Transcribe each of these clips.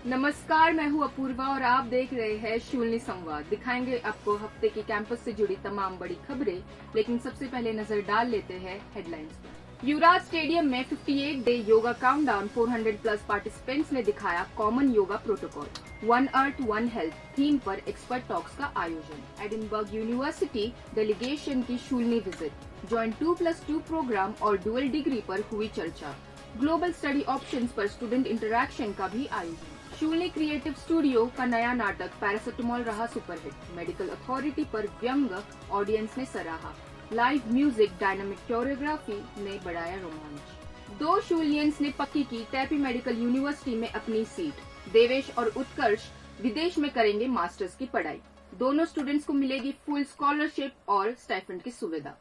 नमस्कार, मैं हूं अपूर्वा और आप देख रहे हैं शूलनी संवाद। दिखाएंगे आपको हफ्ते की कैंपस से जुड़ी तमाम बड़ी खबरें, लेकिन सबसे पहले नजर डाल लेते हैं हेडलाइंस पर। युवराज स्टेडियम में 58 day yoga countdown 400 plus participants ने दिखाया common yoga protocol. One earth one health theme पर एक्सपर्ट टॉक्स का आयोजन। एडिनबर्ग यूनिवर्सिटी डेलीगेशन की शूलनी विजिट। जॉइंट 2+2 प्रोग्राम और डुअल डिग्री पर हुई चर्चा। ग्लोबल स्टडी ऑप्शंस पर स्टूडेंट इंटरैक्शन का भी आयोजन। शूलनी क्रिएटिव स्टूडियो का नया नाटक पैरासिटामोल रहा सुपरहिट। मेडिकल अथॉरिटी पर व्यंग ऑडियंस ने सराहा। लाइव म्यूजिक डायनामिक कोरियोग्राफी ने बढ़ाया रोमांच। 2 शूलियंस ने पक्की की टैपी मेडिकल यूनिवर्सिटी में अपनी सीट। देवेश और उत्कर्ष विदेश में करेंगे मास्टर्स की पढ़ाई। दोनों स्टूडेंट्स को मिलेगी फुल स्कॉलरशिप और स्टाइपेंड की सुविधा।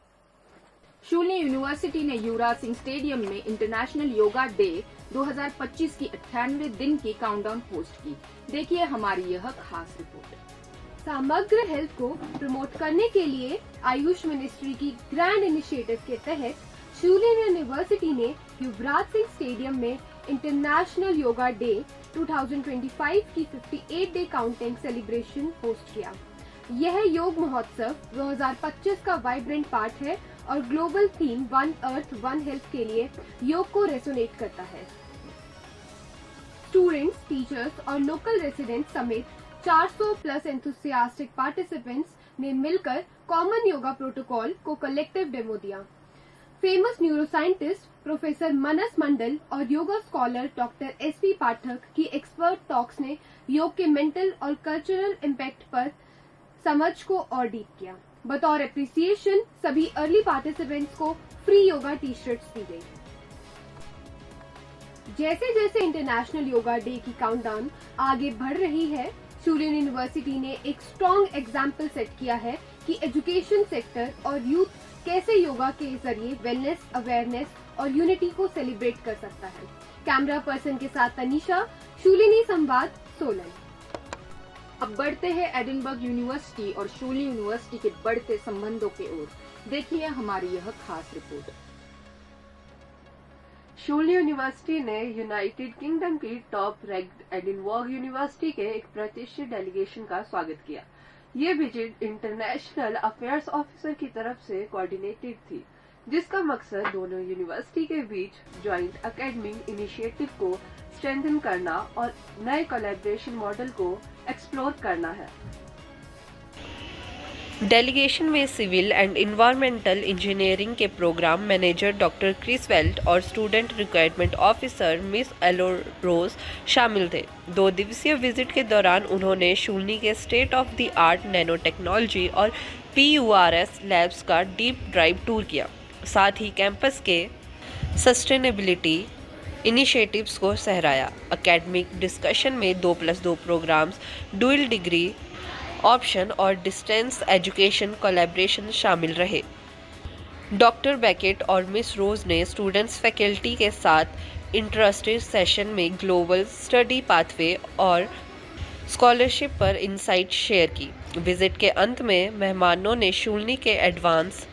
शूलनी यूनिवर्सिटी ने युवराज सिंह स्टेडियम में इंटरनेशनल योगा डे 2025 की 98वें दिन की काउंटडाउन होस्ट की। देखिए हमारी यह खास रिपोर्ट। समग्र हेल्थ को प्रमोट करने के लिए आयुष मिनिस्ट्री की ग्रैंड इनिशिएटिव के तहत शूलनी यूनिवर्सिटी ने युवराज सिंह स्टेडियम में इंटरनेशनल योगा डे 2025 की 58 डे काउंटिंग सेलिब्रेशन होस्ट किया। यह योग महोत्सव 2025 का वाइब्रेंट पार्ट है और global theme one earth one health के लिए योग को रेसोनेट करता है। स्टूडेंट्स, टीचर्स और लोकल रेसिडेंट्स समेत 400 प्लस एंथुसियास्टिक पार्टिसिपेंट्स ने मिलकर कॉमन योगा प्रोटोकॉल को कलेक्टिव डेमो दिया। फेमस न्यूरोसाइंटिस्ट प्रोफेसर मनस मंडल और योगा स्कॉलर डॉक्टर एसपी पाठक की एक्सपर्ट टॉक्स ने योग के मेंटल और कल्चरल इम्पैक्ट पर समझ को और डीप किया। बतौर एप्रिसिएशन सभी अर्ली पार्टिसिपेंट्स को फ्री योगा टी शर्ट्स दी गई। जैसे जैसे इंटरनेशनल योगा डे की काउंटडाउन आगे बढ़ रही है, शूलनी यूनिवर्सिटी ने एक स्ट्रॉन्ग एग्जाम्पल सेट किया है कि एजुकेशन सेक्टर और यूथ कैसे योगा के जरिए वेलनेस, अवेयरनेस और यूनिटी को सेलिब्रेट कर सकता है। कैमरा पर्सन के साथ तनिषा, शूलनी संवाद, सोलन। अब बढ़ते हैं एडिनबर्ग यूनिवर्सिटी और शूलनी यूनिवर्सिटी के बढ़ते संबंधों की ओर। देखिए हमारी यह खास रिपोर्ट। शूलनी यूनिवर्सिटी ने यूनाइटेड किंगडम की टॉप रैंक्ड एडिनबर्ग यूनिवर्सिटी के एक प्रतिष्ठित डेलीगेशन का स्वागत किया। ये विजिट इंटरनेशनल अफेयर्स ऑफिसर की तरफ से कोऑर्डिनेटेड थी, जिसका मकसद दोनों यूनिवर्सिटी के बीच ज्वाइंट एकेडमिक इनिशिएटिव को स्ट्रेंथन करना और नए कोलैबोरेशन मॉडल को एक्सप्लोर करना है। डेलीगेशन में सिविल एंड इन्वायरमेंटल इंजीनियरिंग के program manager doctor Chris Welt और student requirement officer miss Ello Rose शामिल थे। 2 दिवसीय विजिट के दौरान उन्होंने शूलनी के state of the art nano technology और PURS लैब्स का डीप ड्राइव टूर किया। साथ ही कैंपस के सस्टेनेबिलिटी इनिशिएटिव्स को सहराया। एकेडमिक डिस्कशन में 2+2 प्रोग्राम्स, डुअल डिग्री ऑप्शन और डिस्टेंस एजुकेशन कोलैबोरेशन शामिल रहे। डॉक्टर बेकेट और मिस रोज ने स्टूडेंट्स फैकल्टी के साथ इंटरेस्टेड सेशन में ग्लोबल स्टडी पाथवे और स्कॉलरशिप पर इनसाइट शेयर की। विजिट के अंत में मेहमानों ने शूलनी के एडवांस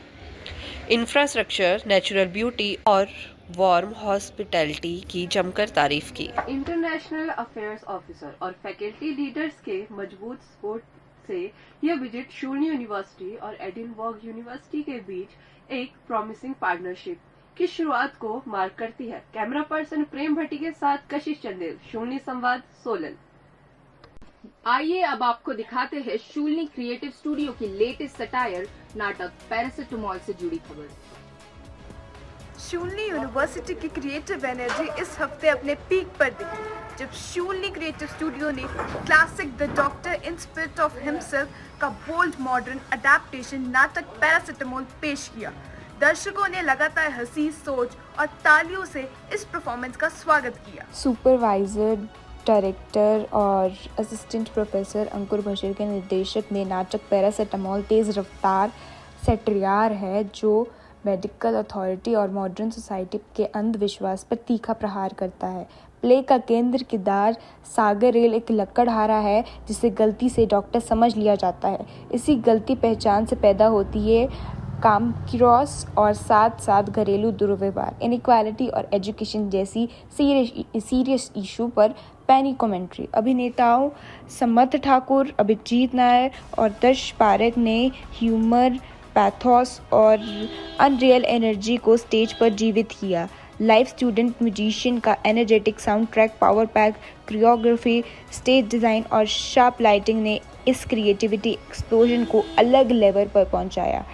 इंफ्रास्ट्रक्चर, नेचुरल ब्यूटी और वार्म हॉस्पिटैलिटी की जमकर तारीफ की। इंटरनेशनल अफेयर्स ऑफिसर और फैकल्टी लीडर्स के मजबूत सपोर्ट से यह विजिट शूलनी यूनिवर्सिटी और एडिनबर्ग यूनिवर्सिटी के बीच एक प्रॉमिसिंग पार्टनरशिप की शुरुआत को मार्क करती है। कैमरा पर्सन प्रेम भट्टी के साथ कशिश चंदेल, शूलनी संवाद, सोलन। आइए अब आपको दिखाते हैं शूलनी क्रिएटिव स्टूडियो की लेटेस्ट सटायर नाटक पैरासिटामोल से जुड़ी खबर। शूलनी यूनिवर्सिटी की क्रिएटिव एनर्जी इस हफ्ते अपने पीक पर दिखी जब शूलनी क्रिएटिव स्टूडियो ने classic the doctor in spirit of himself का बोल्ड मॉडर्न अडेप्टेशन नाटक पैरासिटामोल पेश किया। दर्शकों ने लगातार हंसी, सोच और तालियों से इस परफॉर्मेंस का स्वागत किया। सुपरवाइजर, डायरेक्टर और असिस्टेंट प्रोफेसर अंकुर बशीर के निर्देशक में नाटक पैरासिटामोल तेज़ रफ्तार सैटियर है जो मेडिकल अथॉरिटी और मॉडर्न सोसाइटी के अंधविश्वास पर तीखा प्रहार करता है। प्ले का केंद्र किरदार सागर रेल एक लकड़हारा है जिसे गलती से डॉक्टर समझ लिया जाता है। इसी गलती पहचान से पैदा होती है काम क्रॉस और साथ साथ घरेलू दुर्व्यवहार, इनइक्वालिटी और एजुकेशन जैसी सीरियस इशू पर पैनी कमेंट्री। अभिनेताओं समर्थ ठाकुर, अभिजीत नायर और दर्श पारेख ने ह्यूमर, पैथोस और अनरियल एनर्जी को स्टेज पर जीवित किया। लाइव स्टूडेंट म्यूजिशियन का energetic sound track, power pack, choreography, stage design और शार्प लाइटिंग ने इस क्रिएटिविटी एक्सप्लोजन को अलग लेवल पर पहुंचाया।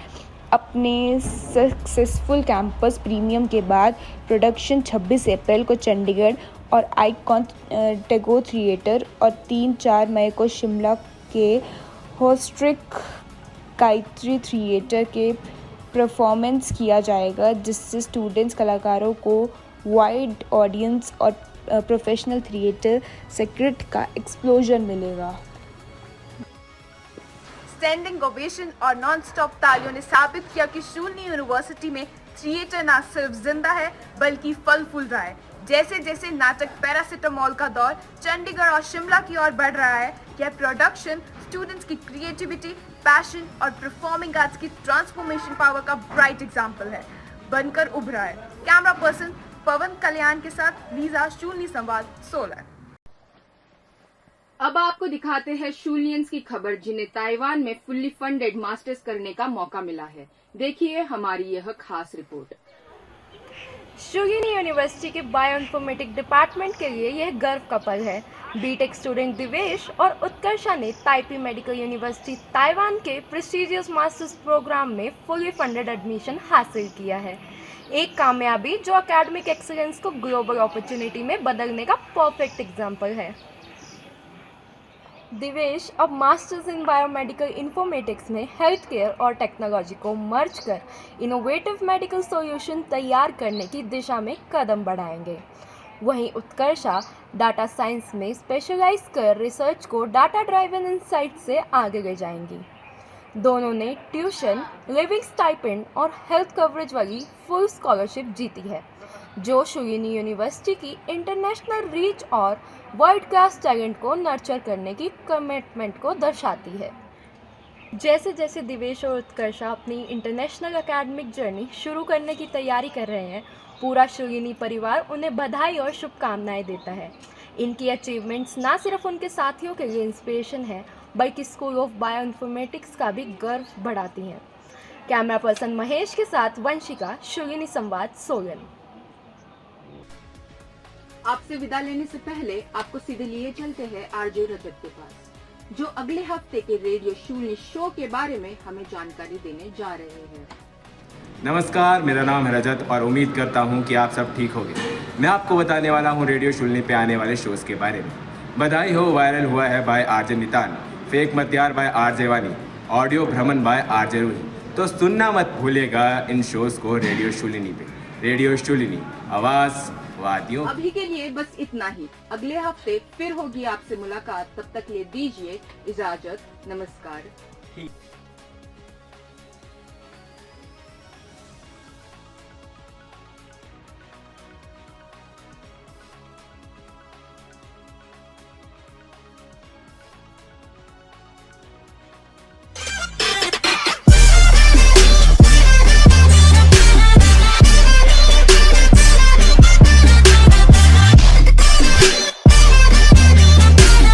अपने सक्सेसफुल कैंपस प्रीमियम के बाद प्रोडक्शन 26 अप्रैल को चंडीगढ़ और आइकॉन टैगोर थिएटर और 3-4 मई को शिमला के होस्ट्रिक गायत्री थिएटर के परफॉर्मेंस किया जाएगा, जिससे स्टूडेंट्स, कलाकारों को वाइड ऑडियंस और प्रोफेशनल थिएटर सर्किट का एक्सप्लोजन मिलेगा। स्टैंडिंग ओवेशन और नॉन स्टॉप तालियों ने साबित किया कि शूलिनी यूनिवर्सिटी में थिएटर न सिर्फ जिंदा है बल्कि फल फूल रहा है। जैसे जैसे नाटक पैरासिटामोल का दौर चंडीगढ़ और शिमला की ओर बढ़ रहा है, यह प्रोडक्शन स्टूडेंट्स की क्रिएटिविटी, पैशन और परफॉर्मिंग आर्ट्स की ट्रांसफॉर्मेशन पावर का ब्राइट एग्जाम्पल है, बनकर उभरा है। कैमरा पर्सन पवन कल्याण के साथ लीजा, शूलिनी संवाद, सोलन। अब आपको दिखाते हैं शूलियंस की खबर, जिन्हें ताइवान में फुल्ली फंडेड मास्टर्स करने का मौका मिला है। देखिए हमारी यह खास रिपोर्ट। शूलिनी यूनिवर्सिटी के बायोइन्फॉर्मेटिक डिपार्टमेंट के लिए यह गर्व का पल है। बीटेक स्टूडेंट दिवेश और उत्कर्षा ने ताइपी मेडिकल यूनिवर्सिटी ताइवान के प्रेस्टिजियस मास्टर्स प्रोग्राम में फुली फंडेड एडमिशन हासिल किया है। एक कामयाबी जो एकेडमिक एक्सीलेंस को ग्लोबल अपॉर्चुनिटी में बदलने का परफेक्ट एग्जाम्पल है। दिवेश अब मास्टर्स इन बायोमेडिकल इन्फॉर्मेटिक्स में हेल्थ केयर और टेक्नोलॉजी को मर्ज कर इनोवेटिव मेडिकल सॉल्यूशन तैयार करने की दिशा में कदम बढ़ाएंगे। वहीं उत्कर्षा डाटा साइंस में स्पेशलाइज कर रिसर्च को डाटा ड्राइवन इनसाइट से आगे ले जाएंगी। दोनों ने ट्यूशन, लिविंग स्टाइपेंड और हेल्थ कवरेज वाली फुल स्कॉलरशिप जीती है, जो शूलिनी यूनिवर्सिटी की इंटरनेशनल रीच और वर्ल्ड क्लास टैलेंट को नर्चर करने की कमिटमेंट को दर्शाती है। जैसे जैसे दिवेश और उत्कर्षा अपनी इंटरनेशनल एकेडमिक जर्नी शुरू करने की तैयारी कर रहे हैं, पूरा शूलिनी परिवार उन्हें बधाई और शुभकामनाएं देता है। इनकी अचीवमेंट्स ना सिर्फ उनके साथियों के लिए इंस्पिरेशन है, बल्कि स्कूल ऑफ बायोइन्फॉर्मेटिक्स का भी गर्व बढ़ाती हैं। कैमरा पर्सन महेश के साथ वंशिका, शूलिनी संवाद, सोलन। आपसे विदा लेने से पहले आपको सीधे लिए चलते हैं आरजे रजत के पास, जो अगले हफ्ते के रेडियो शूलिनी शो के बारे में हमें जानकारी देने जा रहे हैं। नमस्कार, मेरा नाम है रजत और उम्मीद करता हूं कि आप सब ठीक होंगे। मैं आपको बताने वाला हूं रेडियो शूलिनी पे आने वाले शोज़ के बारे में। बधाई हो वायरल हुआ है बाय आरजे नितान, फेक मत्यार बाय आरजे वानी, ऑडियो भ्रमण बाय आरजे रूही। तो सुनना मत भूलिएगा इन शोज़ को रेडियो शूलिनी पे। रेडियो शूलिनी, आवाज़ वादियों। अभी के लिए बस इतना ही। अगले हफ्ते फिर होगी आपसे मुलाकात। तब तक ले दीजिए इजाजत। नमस्कार।